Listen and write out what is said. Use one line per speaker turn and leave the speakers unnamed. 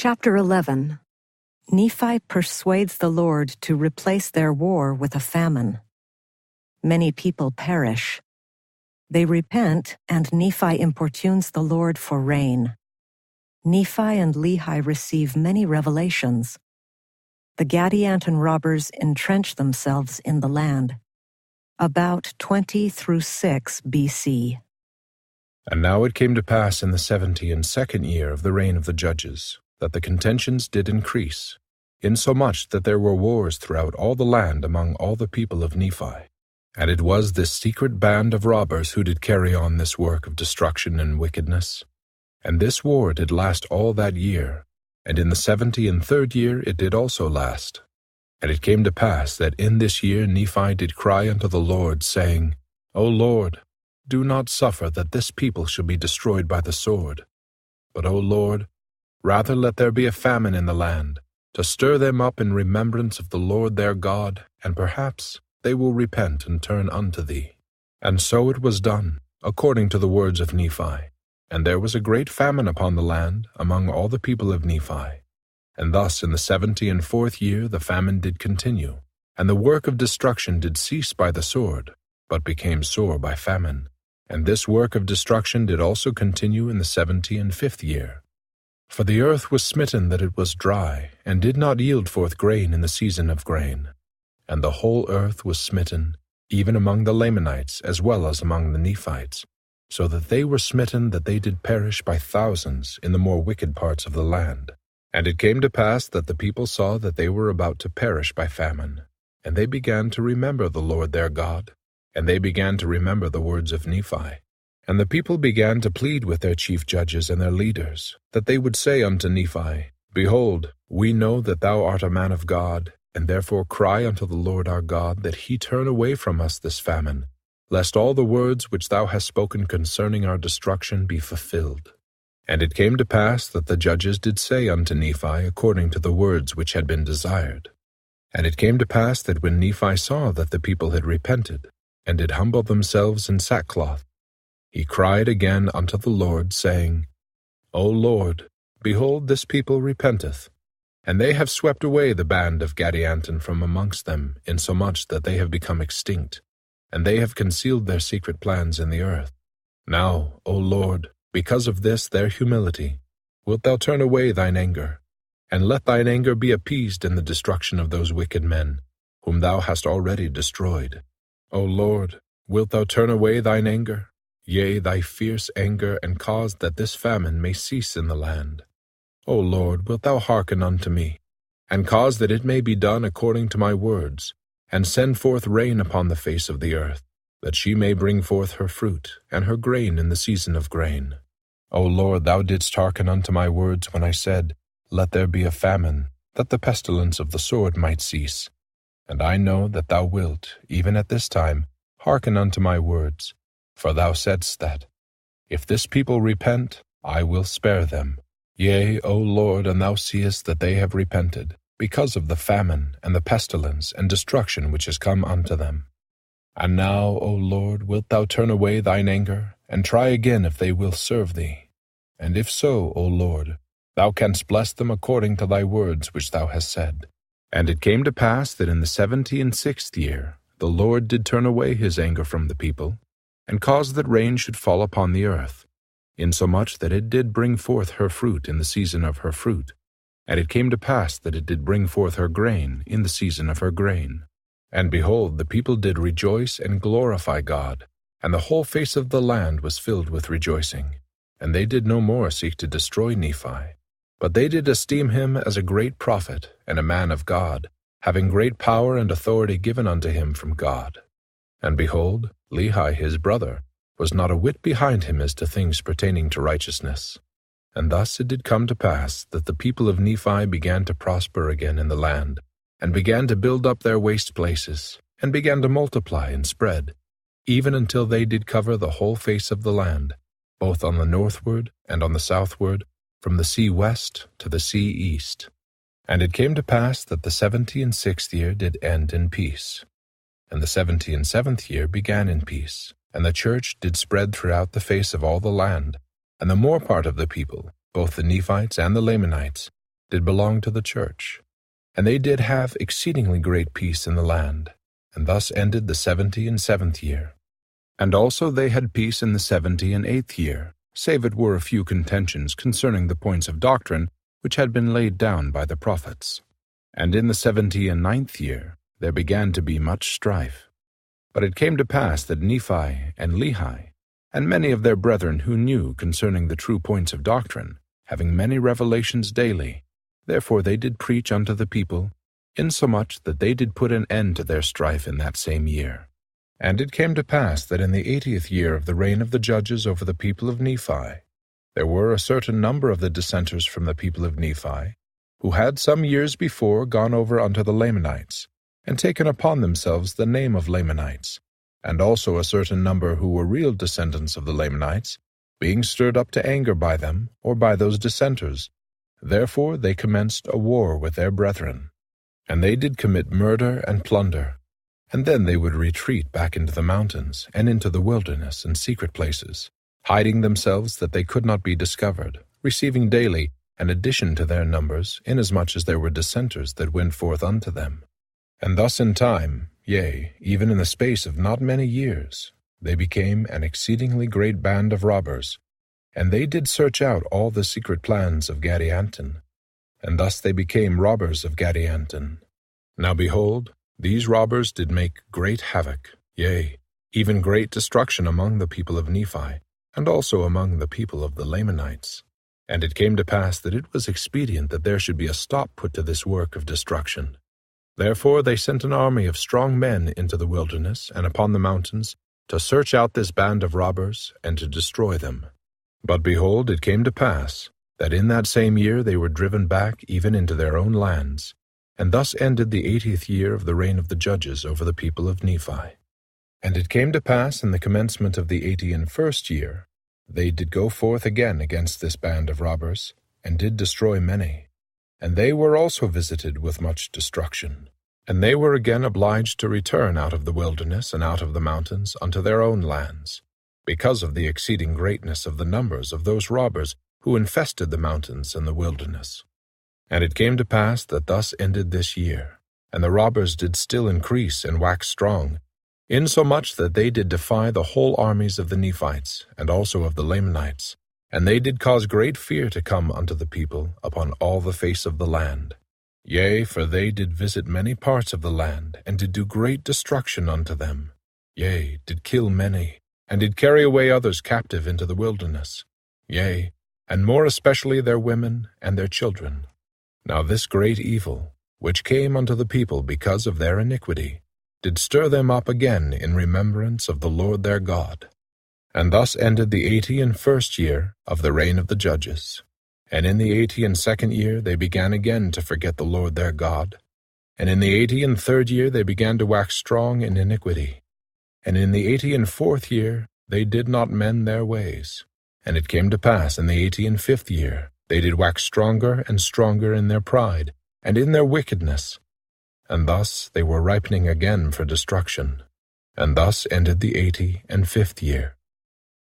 Chapter 11. Nephi persuades the Lord to replace their war with a famine. Many people perish. They repent, and Nephi importunes the Lord for rain. Nephi and Lehi receive many revelations. The Gadianton robbers entrench themselves in the land. About 20 through 6 BC.
And now it came to pass in the 72nd year of the reign of the judges, that the contentions did increase, insomuch that there were wars throughout all the land among all the people of Nephi. And it was this secret band of robbers who did carry on this work of destruction and wickedness. And this war did last all that year, and in the 73rd year it did also last. And it came to pass that in this year Nephi did cry unto the Lord, saying, O Lord, do not suffer that this people shall be destroyed by the sword. But, O Lord, rather let there be a famine in the land, to stir them up in remembrance of the Lord their God, and perhaps they will repent and turn unto thee. And so it was done, according to the words of Nephi. And there was a great famine upon the land among all the people of Nephi. And thus in the 74th year the famine did continue, and the work of destruction did cease by the sword, but became sore by famine. And this work of destruction did also continue in the 75th year. For the earth was smitten that it was dry, and did not yield forth grain in the season of grain. And the whole earth was smitten, even among the Lamanites as well as among the Nephites, so that they were smitten that they did perish by thousands in the more wicked parts of the land. And it came to pass that the people saw that they were about to perish by famine, and they began to remember the Lord their God, and they began to remember the words of Nephi. And the people began to plead with their chief judges and their leaders, that they would say unto Nephi, Behold, we know that thou art a man of God, and therefore cry unto the Lord our God that he turn away from us this famine, lest all the words which thou hast spoken concerning our destruction be fulfilled. And it came to pass that the judges did say unto Nephi according to the words which had been desired. And it came to pass that when Nephi saw that the people had repented, and did humble themselves in sackcloth, he cried again unto the Lord, saying, O Lord, behold, this people repenteth, and they have swept away the band of Gadianton from amongst them, insomuch that they have become extinct, and they have concealed their secret plans in the earth. Now, O Lord, because of this their humility, wilt thou turn away thine anger, and let thine anger be appeased in the destruction of those wicked men, whom thou hast already destroyed. O Lord, wilt thou turn away thine anger, yea, thy fierce anger, and cause that this famine may cease in the land? O Lord, wilt thou hearken unto me, and cause that it may be done according to my words, and send forth rain upon the face of the earth, that she may bring forth her fruit, and her grain in the season of grain. O Lord, thou didst hearken unto my words when I said, Let there be a famine, that the pestilence of the sword might cease. And I know that thou wilt, even at this time, hearken unto my words, for thou saidst that, If this people repent, I will spare them. Yea, O Lord, and thou seest that they have repented, because of the famine, and the pestilence, and destruction which is come unto them. And now, O Lord, wilt thou turn away thine anger, and try again if they will serve thee? And if so, O Lord, thou canst bless them according to thy words which thou hast said. And it came to pass that in the 76th year the Lord did turn away his anger from the people, and caused that rain should fall upon the earth, insomuch that it did bring forth her fruit in the season of her fruit. And it came to pass that it did bring forth her grain in the season of her grain. And behold, the people did rejoice and glorify God, and the whole face of the land was filled with rejoicing. And they did no more seek to destroy Nephi, but they did esteem him as a great prophet and a man of God, having great power and authority given unto him from God. And behold, Lehi his brother was not a whit behind him as to things pertaining to righteousness. And thus it did come to pass that the people of Nephi began to prosper again in the land, and began to build up their waste places, and began to multiply and spread, even until they did cover the whole face of the land, both on the northward and on the southward, from the sea west to the sea east. And it came to pass that the 76th year did end in peace, and the 77th year began in peace, and the church did spread throughout the face of all the land, and the more part of the people, both the Nephites and the Lamanites, did belong to the church, and they did have exceedingly great peace in the land, and thus ended the 77th year. And also they had peace in the 78th year, save it were a few contentions concerning the points of doctrine which had been laid down by the prophets. And in the 79th year there began to be much strife. But it came to pass that Nephi and Lehi, and many of their brethren who knew concerning the true points of doctrine, having many revelations daily, therefore they did preach unto the people, insomuch that they did put an end to their strife in that same year. And it came to pass that in the 80th year of the reign of the judges over the people of Nephi, there were a certain number of the dissenters from the people of Nephi, who had some years before gone over unto the Lamanites, and taken upon themselves the name of Lamanites, and also a certain number who were real descendants of the Lamanites, being stirred up to anger by them, or by those dissenters. Therefore they commenced a war with their brethren. And they did commit murder and plunder, and then they would retreat back into the mountains, and into the wilderness and secret places, hiding themselves that they could not be discovered, receiving daily an addition to their numbers, inasmuch as there were dissenters that went forth unto them. And thus in time, yea, even in the space of not many years, they became an exceedingly great band of robbers, and they did search out all the secret plans of Gadianton, and thus they became robbers of Gadianton. Now behold, these robbers did make great havoc, yea, even great destruction among the people of Nephi, and also among the people of the Lamanites. And it came to pass that it was expedient that there should be a stop put to this work of destruction. Therefore they sent an army of strong men into the wilderness and upon the mountains to search out this band of robbers and to destroy them. But behold, it came to pass that in that same year they were driven back even into their own lands, and thus ended the 80th year of the reign of the judges over the people of Nephi. And it came to pass in the commencement of the 81st year, they did go forth again against this band of robbers, and did destroy many. And they were also visited with much destruction. And they were again obliged to return out of the wilderness and out of the mountains unto their own lands, because of the exceeding greatness of the numbers of those robbers who infested the mountains and the wilderness. And it came to pass that thus ended this year, and the robbers did still increase and wax strong, insomuch that they did defy the whole armies of the Nephites, and also of the Lamanites, and they did cause great fear to come unto the people upon all the face of the land. Yea, for they did visit many parts of the land, and did do great destruction unto them. Yea, did kill many, and did carry away others captive into the wilderness. Yea, and more especially their women and their children. Now this great evil, which came unto the people because of their iniquity, did stir them up again in remembrance of the Lord their God. And thus ended the 81st year of the reign of the judges. And in the 82nd year they began again to forget the Lord their God. And in the 83rd year they began to wax strong in iniquity. And in the 84th year they did not mend their ways. And it came to pass in the 85th year they did wax stronger and stronger in their pride, and in their wickedness. And thus they were ripening again for destruction. And thus ended the 85th year.